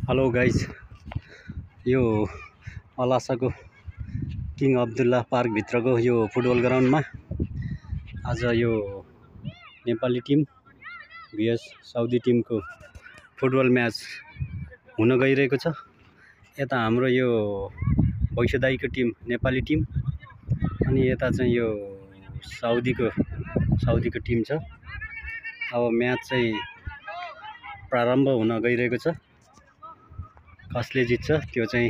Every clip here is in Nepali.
हेलो गाइज, यो अलासाको किङ अब्दुल्ला पार्क भित्रको यो फुटबल ग्राउन्डमा आज यो नेपाली टिम भिएस साउदी टिमको फुटबल म्याच हुन गइरहेको छ। यता हाम्रो यो भैँसेदाईको टिम नेपाली टिम अनि यता चाहिँ यो साउदीको टिम छ। अब म्याच चाहिँ प्रारम्भ हुन गइरहेको छ। कसले जित्छ त्यो चाहिँ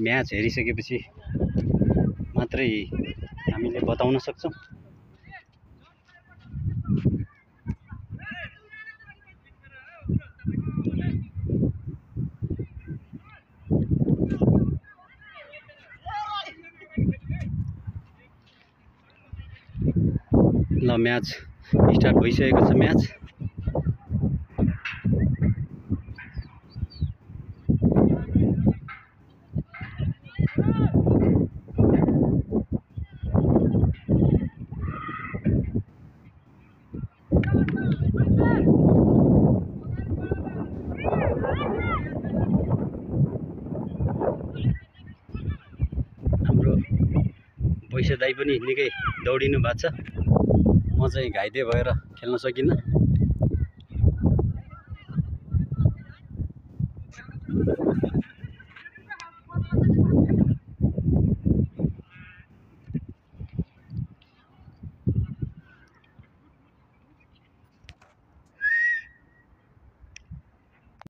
म्याच हेरिसकेपछि मात्रै हामीले बताउन सक्छौँ। ल म्याच स्टार्ट भइसकेको छ। म्याच हाम्रो भैँसेदाई पनि निकै दौडिनु भएको छ। म चाहिँ घाइते भएर खेल्न सकिनँ।